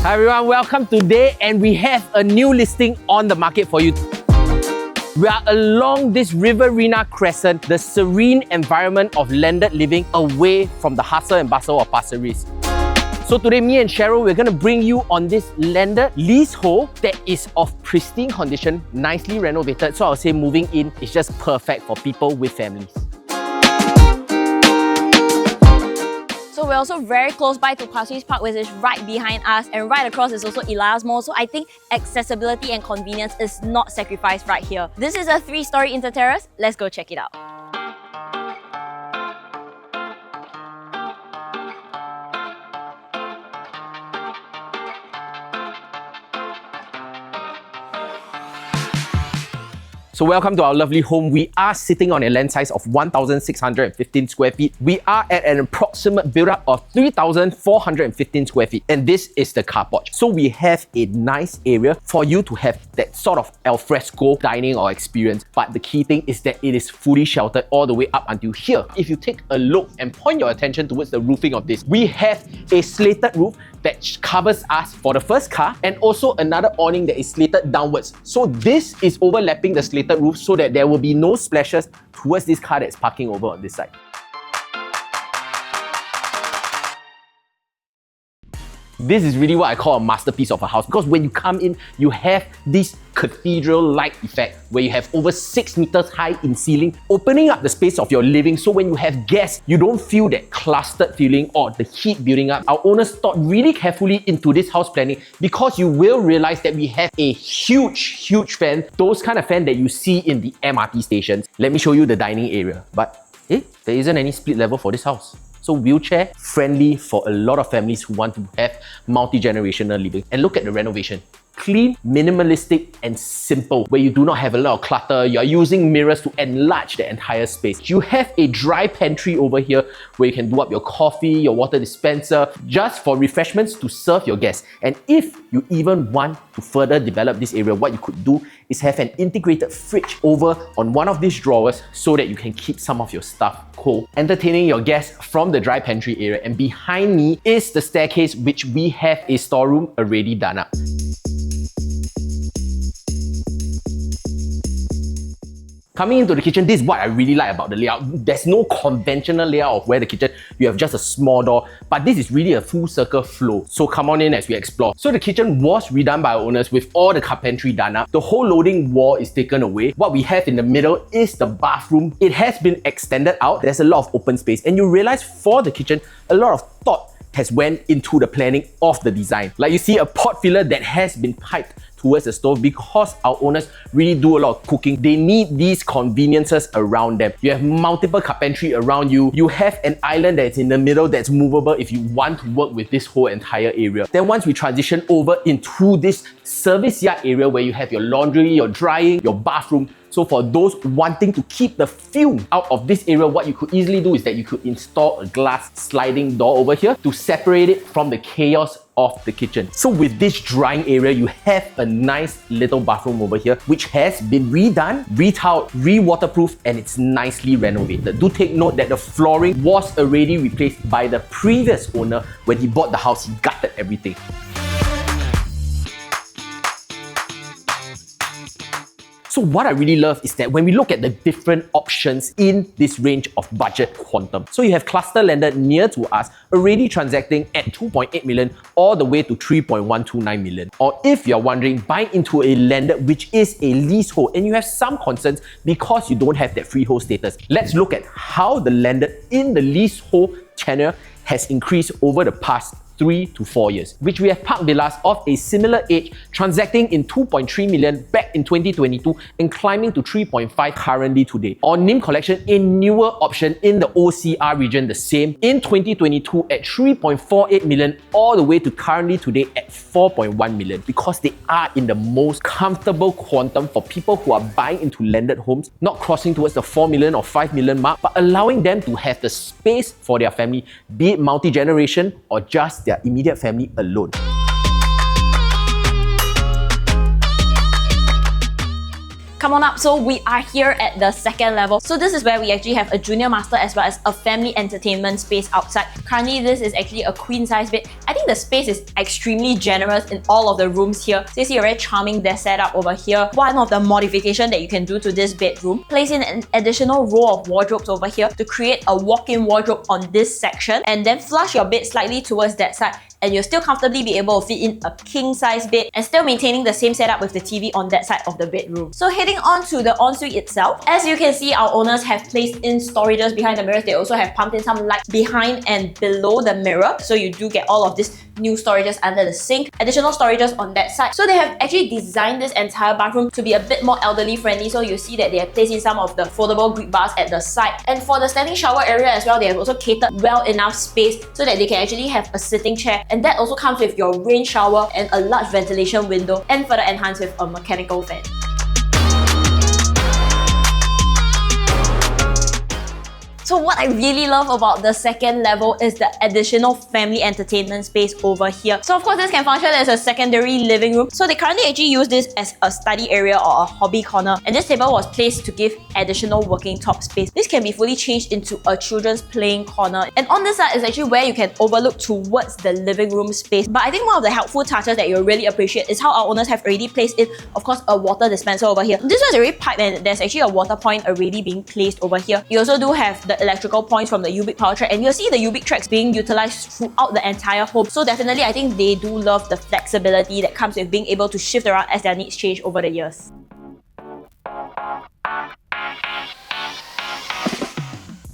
Hi everyone, welcome today, and we have a new listing on the market for you. We are along this Riverina Crescent, the serene environment of landed living away from the hustle and bustle of Pasir Ris. So today, me and Cheryl, we're going to bring you on this landed leasehold that is of pristine condition, nicely renovated. So I'll say moving in is just perfect for people with families. So we're also very close by to Pasir Ris Park, which is right behind us, and right across is also Elias Mall. So I think accessibility and convenience is not sacrificed right here. This is a 3-story Inter-Terrace. Let's go check it out. So welcome to our lovely home. We are sitting on a land size of 1,615 square feet. We are at an approximate build-up of 3,415 square feet. And this is the car porch. So we have a nice area for you to have that sort of alfresco dining or experience. But the key thing is that it is fully sheltered all the way up until here. If you take a look and point your attention towards the roofing of this, we have a slated roof that covers us for the first car, and also another awning that is slated downwards. So this is overlapping the slated roof so that there will be no splashes towards this car that's parking over on this side. This is really what I call a masterpiece of a house, because when you come in, you have this cathedral-like effect where you have over 6 meters high in ceiling, opening up the space of your living. So when you have guests, you don't feel that clustered feeling or the heat building up. Our owners thought really carefully into this house planning, because you will realize that we have a huge fan, those kind of fan that you see in the MRT stations. Let me show you the dining area. But there isn't any split level for this house. So wheelchair friendly for a lot of families who want to have multi-generational living. And look at the renovation. Clean, minimalistic, and simple, where you do not have a lot of clutter. You're using mirrors to enlarge the entire space. You have a dry pantry over here where you can do up your coffee, your water dispenser, just for refreshments to serve your guests. And if you even want to further develop this area, what you could do is have an integrated fridge over on one of these drawers so that you can keep some of your stuff cold, entertaining your guests from the dry pantry area. And behind me is the staircase, which we have a storeroom already done up. Coming into the kitchen, this is what I really like about the layout. There's no conventional layout of where the kitchen, you have just a small door, but this is really a full circle flow. So come on in as we explore. So the kitchen was redone by our owners with all the carpentry done up. The whole loading wall is taken away. What we have in the middle is the bathroom. It has been extended out. There's a lot of open space, and you realize for the kitchen, a lot of thought has went into the planning of the design. Like you see a pot filler that has been piped towards the stove, because our owners really do a lot of cooking. They need these conveniences around them. You have multiple carpentry around you. You have an island that's in the middle that's movable if you want to work with this whole entire area. Then once we transition over into this service yard area where you have your laundry, your drying, your bathroom. So for those wanting to keep the fume out of this area, what you could easily do is that you could install a glass sliding door over here to separate it from the chaos of the kitchen. So with this drying area, you have a nice little bathroom over here, which has been redone, retiled, re-waterproof, and it's nicely renovated. Do take note that the flooring was already replaced by the previous owner. When he bought the house, he gutted everything. So what I really love is that when we look at the different options in this range of budget quantum. So you have cluster landed near to us, already transacting at 2.8 million all the way to 3.129 million. Or if you're wondering, buy into a landed which is a leasehold and you have some concerns because you don't have that freehold status. Let's look at how the landed in the leasehold channel has increased over the past 3 to 4 years, which we have park villas of a similar age transacting in 2.3 million back in 2022 and climbing to 3.5 currently today. Or NIM collection, a newer option in the OCR region, the same in 2022 at 3.48 million all the way to currently today at 4.1 million, because they are in the most comfortable quantum for people who are buying into landed homes, not crossing towards the 4 million or 5 million mark, but allowing them to have the space for their family, be it multi-generation or just their immediate family alone. Come on up. So we are here at the second level. So this is where we actually have a junior master as well as a family entertainment space outside. Currently, this is actually a queen size bed. I think the space is extremely generous in all of the rooms here. So you see a very charming desk setup over here. One of the modifications that you can do to this bedroom, place in an additional row of wardrobes over here to create a walk-in wardrobe on this section, and then flush your bed slightly towards that side, and you'll still comfortably be able to fit in a king-size bed and still maintaining the same setup with the TV on that side of the bedroom. So heading on to the ensuite itself, as you can see, our owners have placed in storages behind the mirrors. They also have pumped in some light behind and below the mirror, so you do get all of this new storages under the sink, additional storages on that side. So they have actually designed this entire bathroom to be a bit more elderly friendly, so you see that they have placed in some of the foldable grip bars at the side. And for the standing shower area as well, they have also catered well enough space so that they can actually have a sitting chair, and that also comes with your rain shower and a large ventilation window, and further enhanced with a mechanical fan. So what I really love about the second level is the additional family entertainment space over here. So of course this can function as a secondary living room. So they currently actually use this as a study area or a hobby corner. And this table was placed to give additional working top space. This can be fully changed into a children's playing corner. And on this side is actually where you can overlook towards the living room space. But I think one of the helpful touches that you'll really appreciate is how our owners have already placed in, of course, a water dispenser over here. This one's already piped and there's actually a water point already being placed over here. You also do have the electrical points from the U-Big power track, and you'll see the U-Big tracks being utilized throughout the entire home. So definitely I think they do love the flexibility that comes with being able to shift around as their needs change over the years.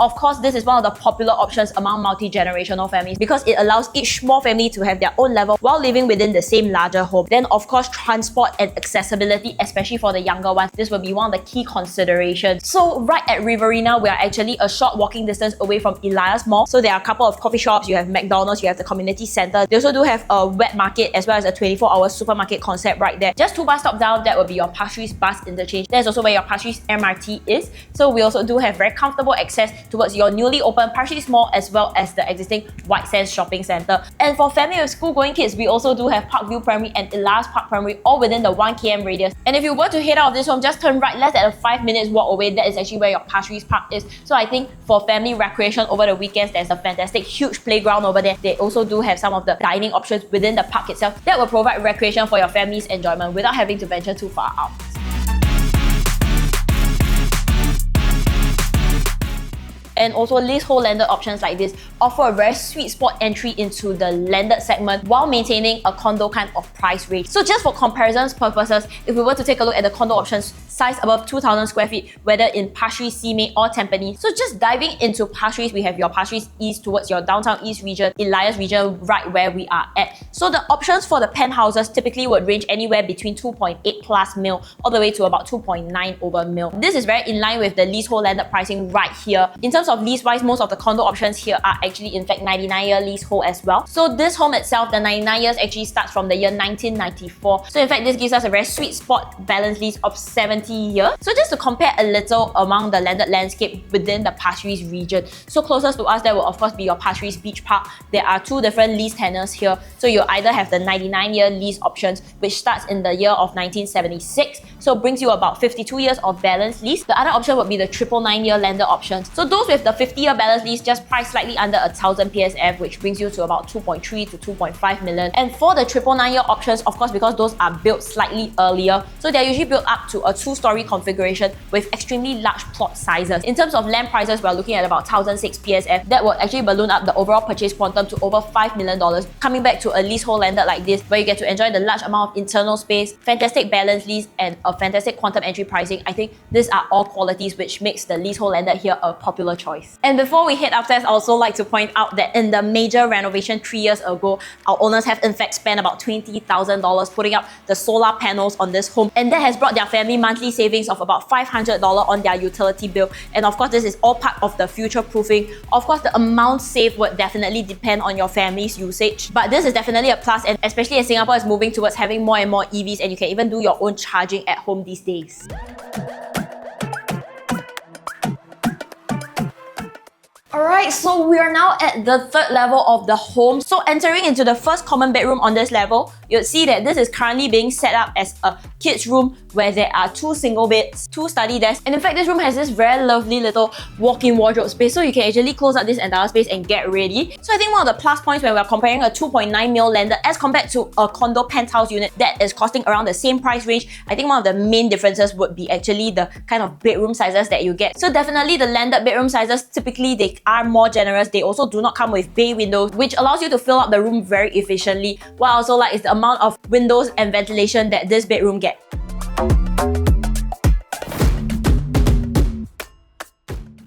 Of course, this is one of the popular options among multi-generational families because it allows each small family to have their own level while living within the same larger home. Then of course, transport and accessibility, especially for the younger ones, this will be one of the key considerations. So right at Riverina, we are actually a short walking distance away from Elias Mall. So there are a couple of coffee shops, you have McDonald's, you have the community center. They also do have a wet market as well as a 24-hour supermarket concept right there. Just 2 bus stops down, that will be your Pasir Ris bus interchange. That's also where your Pasir Ris MRT is. So we also do have very comfortable access towards your newly opened Pasir Ris Mall as well as the existing White Sands shopping center. And for family with school-going kids, we also do have Parkview Primary and Elias Park Primary, all within the 1 km radius. And if you were to head out of this home, just turn right, less than a 5 minutes walk away, that is actually where your Pasir Ris Park is. So I think for family recreation over the weekends, there's a fantastic huge playground over there. They also do have some of the dining options within the park itself that will provide recreation for your family's enjoyment without having to venture too far out. And also leasehold landed options like this offer a very sweet spot entry into the landed segment while maintaining a condo kind of price range. So just for comparisons purposes, if we were to take a look at the condo options size above 2,000 square feet, whether in Pasir Ris, Simei or Tampines. So just diving into Pasir Ris, we have your Pasir Ris East towards your downtown East region, Elias region right where we are at. So the options for the penthouses typically would range anywhere between 2.8 plus mil all the way to about 2.9 over mil. This is very in line with the leasehold landed pricing right here. In terms of lease-wise, most of the condo options here are actually in fact 99-year leasehold as well. So this home itself, the 99 years actually starts from the year 1994. So in fact, this gives us a very sweet spot balance lease of 70 years. So just to compare a little among the landed landscape within the Pasir Ris region. So closest to us, there will of course be your Pasir Ris Beach Park. There are 2 different lease tenures here. So you either have the 99-year lease options, which starts in the year of 1976. So brings you about 52 years of balance lease. The other option would be the 999-year landed options. So those with the 50-year balance lease just priced slightly under 1,000 PSF, which brings you to about 2.3 to 2.5 million. And for the 999-year options, of course, because those are built slightly earlier, so they're usually built up to a 2-story configuration with extremely large plot sizes. In terms of land prices, we're looking at about 1,006 PSF. That will actually balloon up the overall purchase quantum to over $5 million. Coming back to a leasehold landed like this, where you get to enjoy the large amount of internal space, fantastic balance lease, and a fantastic quantum entry pricing. I think these are all qualities which makes the leasehold landed here a popular choice. And before we head upstairs, I also like to point out that in the major renovation 3 years ago, our owners have in fact spent about $20,000 putting up the solar panels on this home, and that has brought their family monthly savings of about $500 on their utility bill. And of course, this is all part of the future proofing. Of course, the amount saved would definitely depend on your family's usage, but this is definitely a plus, and especially as Singapore is moving towards having more and more EVs, and you can even do your own charging at home these days. Alright, Alright, so we are now at the third level of the home. So entering into the first common bedroom on this level, you'll see that this is currently being set up as a kids room where there are 2 single beds, 2 study desks, and in fact this room has this very lovely little walk-in wardrobe space, so you can actually close up this entire space and get ready. So I think one of the plus points when we're comparing a 2.9 mil landed as compared to a condo penthouse unit that is costing around the same price range, I think one of the main differences would be actually the kind of bedroom sizes that you get. So definitely the landed bedroom sizes, typically they are more generous. They also do not come with bay windows, which allows you to fill up the room very efficiently. What I also like is the amount of windows and ventilation that this bedroom gets.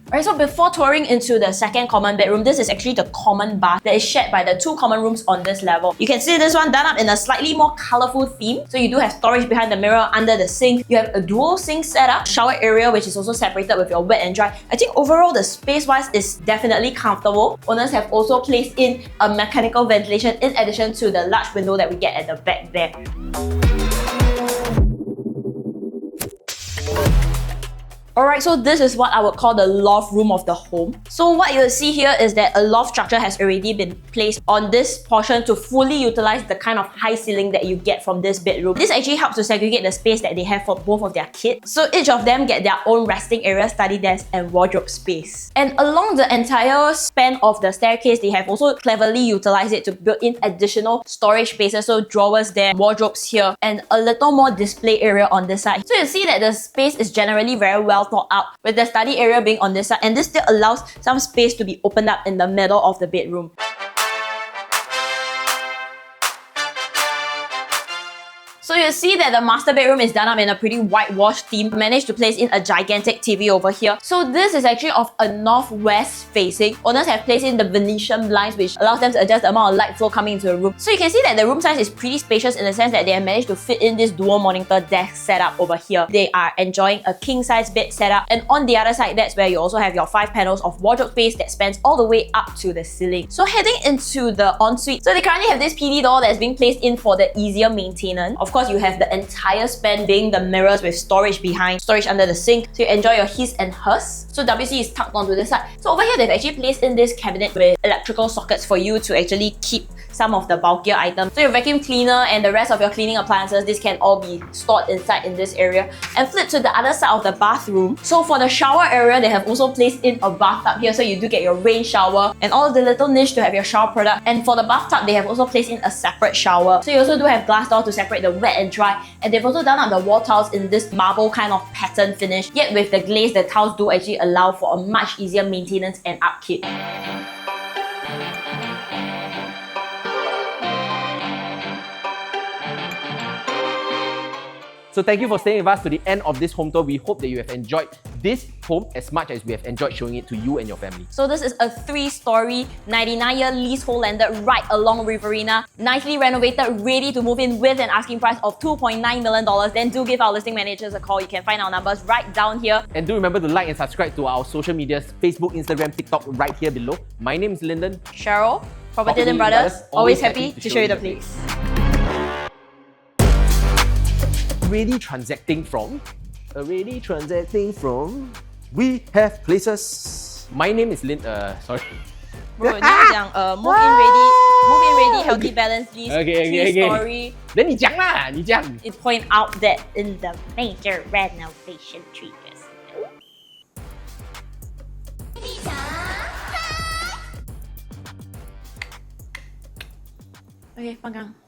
Alright, so before touring into the second common bedroom, this is actually the common bath that is shared by the 2 common rooms on this level. You can see this one done up in a slightly more colourful theme. So you do have storage behind the mirror under the sink. You have a dual sink setup, shower area which is also separated with your wet and dry. I think overall the space-wise is definitely comfortable. Owners have also placed in a mechanical ventilation in addition to the large window that we get at the back there. Alright, so this is what I would call the loft room of the home. So what you'll see here is that a loft structure has already been placed on this portion to fully utilize the kind of high ceiling that you get from this bedroom. This actually helps to segregate the space that they have for both of their kids. So each of them get their own resting area, study desk, and wardrobe space. And along the entire span of the staircase, they have also cleverly utilized it to build in additional storage spaces, so drawers there, wardrobes here, and a little more display area on this side. So you see that the space is generally very well thought out, with the study area being on this side, and this still allows some space to be opened up in the middle of the bedroom. So you see that the master bedroom is done up in a pretty whitewashed theme. Managed to place in a gigantic TV over here. So this is actually of a northwest facing. Owners have placed in the Venetian blinds, which allows them to adjust the amount of light flow coming into the room. So you can see that the room size is pretty spacious in the sense that they have managed to fit in this dual monitor desk setup over here. They are enjoying a king size bed setup, and on the other side, that's where you also have your 5 panels of wardrobe space that spans all the way up to the ceiling. So heading into the ensuite, so they currently have this PD door that's being placed in for the easier maintenance. Of course, you have the entire span being the mirrors with storage behind, storage under the sink, so you enjoy your his and hers. So WC is tucked onto this side. So over here, they've actually placed in this cabinet with electrical sockets for you to actually keep some of the bulkier items. So your vacuum cleaner and the rest of your cleaning appliances, this can all be stored inside in this area. And flip to the other side of the bathroom. So for the shower area, they have also placed in a bathtub here, so you do get your rain shower and all of the little niche to have your shower product. And for the bathtub, they have also placed in a separate shower. So you also do have glass door to separate the wet and dry. And they've also done up the wall tiles in this marble kind of pattern finish. Yet with the glaze, the tiles do actually allow for a much easier maintenance and upkeep. So thank you for staying with us to the end of this home tour. We hope that you have enjoyed this home as much as we have enjoyed showing it to you and your family. So this is a 3-story, 99-year leasehold landed right along Riverina, nicely renovated, ready to move in with an asking price of $2.9 million. Then do give our listing managers a call. You can find our numbers right down here. And do remember to like and subscribe to our social medias, Facebook, Instagram, TikTok, right here below. My name is Lyndon. Cheryl, PropertyLimBrothers, always happy to show you the place. Already transacting from, we have places. My name is sorry. Bro, 你要讲 move in ready, healthy balance lease, Okay. 3-story. Then 你讲啦，你讲。 It point out that in the major renovation 3 years ago. Okay, 放刚。